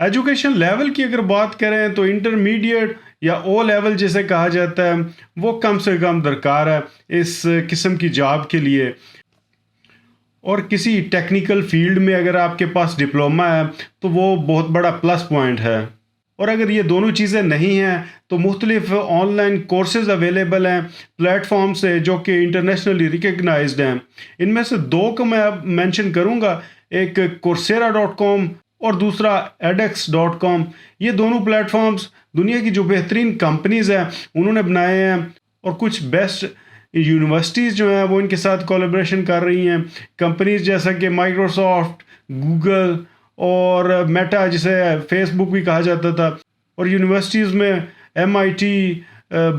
Education level کی اگر بات کریں تو انٹرمیڈیٹ یا او لیول جسے کہا جاتا ہے وہ کم سے کم درکار ہے اس قسم کی جاب کے لیے. اور کسی ٹیکنیکل فیلڈ میں اگر آپ کے پاس ڈپلوما ہے تو وہ بہت بڑا پلس پوائنٹ ہے. اور اگر یہ دونوں چیزیں نہیں ہیں تو مختلف آن لائن کورسز اویلیبل ہیں پلیٹ فارم سے جو کہ انٹرنیشنلی ریکگنائزڈ ہیں. ان میں سے دو کو میں اب مینشن کروں گا، ایک coursera.com اور دوسرا edX.com. یہ دونوں پلیٹ فارمز دنیا کی جو بہترین کمپنیز ہیں انہوں نے بنائے ہیں، اور کچھ بیسٹ یونیورسٹیز جو ہیں وہ ان کے ساتھ کولیبریشن کر رہی ہیں. کمپنیز جیسا کہ مائکروسافٹ، گوگل اور میٹا جسے فیس بک بھی کہا جاتا تھا، اور یونیورسٹیز میں MIT،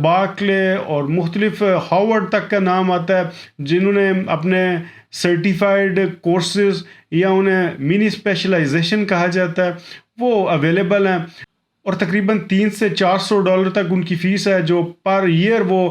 بارکلے اور مختلف ہارورڈ تک کا نام آتا ہے جنہوں نے اپنے سرٹیفائڈ کورسز یا انہیں منی اسپیشلائزیشن کہا جاتا ہے وہ اویلیبل ہیں. اور تقریباً $300 سے $400 تک ان کی فیس ہے جو پر ایئر وہ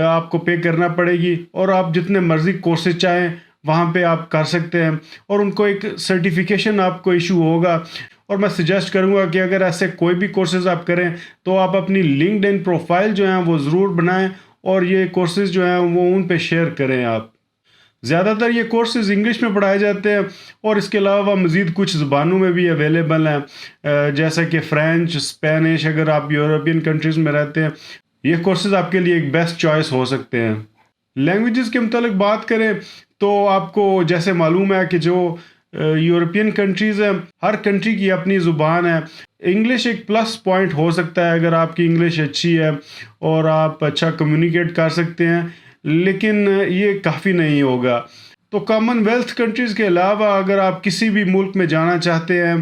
آپ کو پے کرنا پڑے گی، اور آپ جتنے مرضی کورسز چاہیں وہاں پہ آپ کر سکتے ہیں، اور ان کو ایک سرٹیفیکیشن آپ کو ایشو ہوگا. اور میں سجیسٹ کروں گا کہ اگر ایسے کوئی بھی کورسز آپ کریں تو آپ اپنی لنکڈ ان پروفائل جو ہیں وہ ضرور بنائیں اور یہ کورسز جو ہیں وہ ان پہ شیئر کریں. آپ زیادہ تر یہ کورسز انگلش میں پڑھائے جاتے ہیں، اور اس کے علاوہ مزید کچھ زبانوں میں بھی اویلیبل ہیں جیسا کہ فرینچ، اسپینش. اگر آپ یورپین کنٹریز میں رہتے ہیں یہ کورسز آپ کے لیے ایک بیسٹ چوائس ہو سکتے ہیں. لینگویجز کے متعلق بات کریں تو آپ کو جیسے معلوم ہے کہ جو یورپین کنٹریز ہیں ہر کنٹری کی اپنی زبان ہے. انگلش ایک پلس پوائنٹ ہو سکتا ہے اگر آپ کی انگلش اچھی ہے اور آپ اچھا کمیونیکیٹ کر سکتے ہیں، لیکن یہ کافی نہیں ہوگا. تو کامن ویلتھ کنٹریز کے علاوہ اگر آپ کسی بھی ملک میں جانا چاہتے ہیں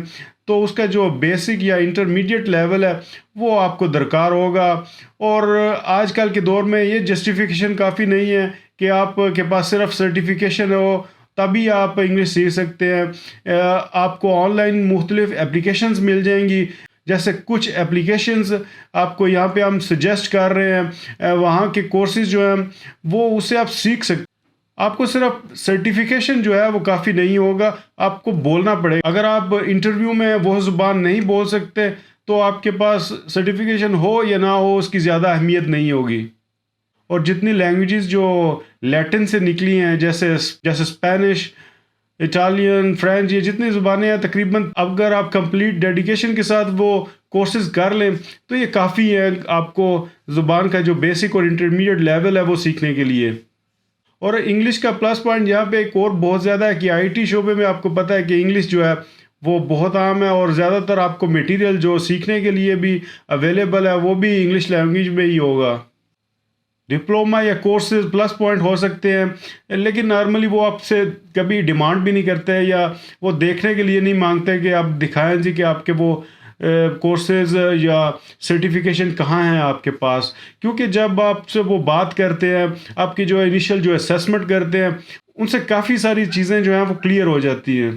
تو اس کا جو بیسک یا انٹرمیڈیٹ لیول ہے وہ آپ کو درکار ہوگا. اور آج کل کے دور میں یہ جسٹیفیکیشن کافی نہیں ہے کہ آپ کے پاس صرف سرٹیفیکیشن ہو تبھی آپ انگلش سیکھ سکتے ہیں. آپ کو آن لائن مختلف اپلیکیشنز مل جائیں گی، جیسے کچھ اپلیکیشنز آپ کو یہاں پہ ہم سجیسٹ کر رہے ہیں، وہاں کے کورسز جو ہیں وہ اسے آپ سیکھ سکتے. آپ کو صرف سرٹیفیکیشن جو ہے وہ کافی نہیں ہوگا، آپ کو بولنا پڑے گا. اگر آپ انٹرویو میں وہ زبان نہیں بول سکتے تو آپ کے پاس سرٹیفیکیشن ہو یا نہ ہو اس کی زیادہ اہمیت نہیں ہوگی. اور جتنی لینگویجز جو لیٹن سے نکلی ہیں جیسے اسپینش، اٹالین، فرینچ، یہ جتنی زبانیں ہیں تقریباً اگر آپ کمپلیٹ ڈیڈیکیشن کے ساتھ وہ کورسز کر لیں تو یہ کافی ہے آپ کو زبان کا جو بیسک اور انٹرمیڈیٹ لیول ہے وہ سیکھنے کے لیے. اور انگلش کا پلس پوائنٹ یہاں پہ ایک اور بہت زیادہ ہے کہ IT شعبے میں آپ کو پتہ ہے کہ انگلش جو ہے وہ بہت عام ہے، اور زیادہ تر آپ کو میٹیریل جو سیکھنے کے لیے بھی اویلیبل ہے وہ بھی انگلش لینگویج میں ہی ہوگا. ڈپلوما یا کورسز پلس پوائنٹ ہو سکتے ہیں، لیکن نارملی وہ آپ سے کبھی ڈیمانڈ بھی نہیں کرتے یا وہ دیکھنے کے لیے نہیں مانگتے کہ آپ دکھائیں جی کہ آپ کے وہ کورسز یا سرٹیفیکیشن کہاں ہیں آپ کے پاس. کیونکہ جب آپ سے وہ بات کرتے ہیں، آپ کی جو انیشل جو اسیسمنٹ کرتے ہیں ان سے کافی ساری چیزیں جو ہیں وہ کلیئر ہو جاتی ہیں.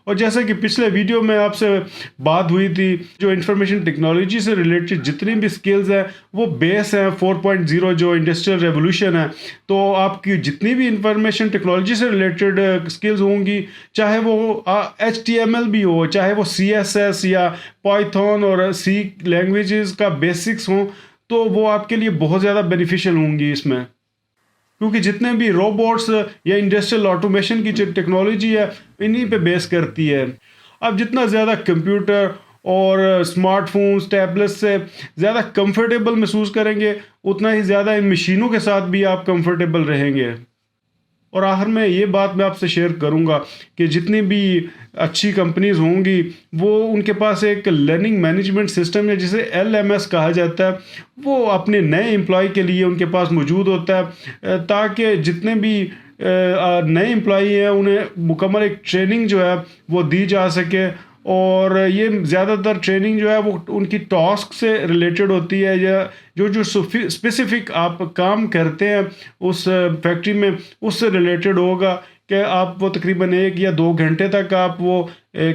اور جیسا کہ پچھلے ویڈیو میں آپ سے بات ہوئی تھی، جو انفارمیشن ٹیکنالوجی سے ریلیٹڈ جتنی بھی سکلز ہیں وہ بیس ہیں 4.0 جو انڈسٹریل ریولوشن ہے. تو آپ کی جتنی بھی انفارمیشن ٹیکنالوجی سے ریلیٹڈ سکلز ہوں گی، چاہے وہ HTML بھی ہو، چاہے وہ CSS یا پائتھون اور C لینگویجز کا بیسکس ہوں، تو وہ آپ کے لیے بہت زیادہ بینیفیشل ہوں گی اس میں. کیونکہ جتنے بھی روبوٹس یا انڈسٹریل آٹومیشن کی جو ٹیکنالوجی ہے انہی پہ بیس کرتی ہے. اب جتنا زیادہ کمپیوٹر اور اسمارٹ فونز، ٹیبلٹس سے زیادہ کمفرٹیبل محسوس کریں گے اتنا ہی زیادہ ان مشینوں کے ساتھ بھی آپ کمفرٹیبل رہیں گے. اور آخر میں یہ بات میں آپ سے شیئر کروں گا کہ جتنی بھی اچھی کمپنیز ہوں گی وہ ان کے پاس ایک لرننگ مینجمنٹ سسٹم ہے جسے LMS کہا جاتا ہے، وہ اپنے نئے امپلائی کے لیے ان کے پاس موجود ہوتا ہے تاکہ جتنے بھی نئے امپلائی ہیں انہیں مکمل ایک ٹریننگ جو ہے وہ دی جا سکے. اور یہ زیادہ تر ٹریننگ جو ہے وہ ان کی ٹاسک سے ریلیٹڈ ہوتی ہے، یا جو اسپیسیفک آپ کام کرتے ہیں اس فیکٹری میں اس سے ریلیٹڈ ہوگا کہ آپ وہ تقریباً 1 یا 2 گھنٹے تک آپ وہ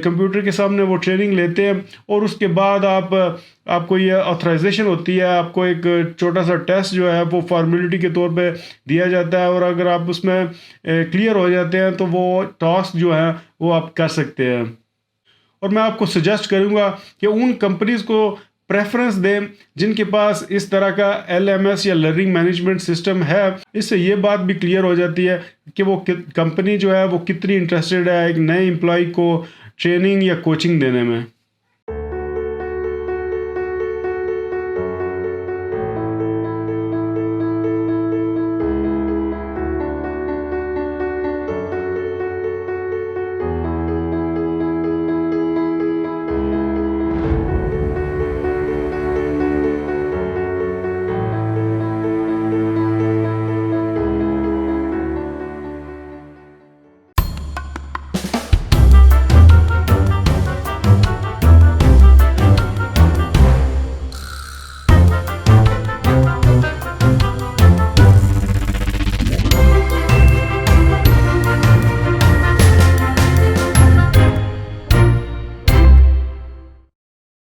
کمپیوٹر کے سامنے وہ ٹریننگ لیتے ہیں، اور اس کے بعد آپ کو یہ آتھرائزیشن ہوتی ہے، آپ کو ایک چھوٹا سا ٹیسٹ جو ہے وہ فارمیلٹی کے طور پہ دیا جاتا ہے، اور اگر آپ اس میں کلیئر ہو جاتے ہیں تو وہ ٹاسک جو ہے وہ آپ کر سکتے ہیں. اور میں آپ کو سجیسٹ کروں گا کہ ان کمپنیز کو پریفرنس دیں جن کے پاس اس طرح کا LMS یا لرننگ مینجمنٹ سسٹم ہے. اس سے یہ بات بھی کلیئر ہو جاتی ہے کہ وہ کمپنی جو ہے وہ کتنی انٹرسٹڈ ہے ایک نئے امپلائی کو ٹریننگ یا کوچنگ دینے میں.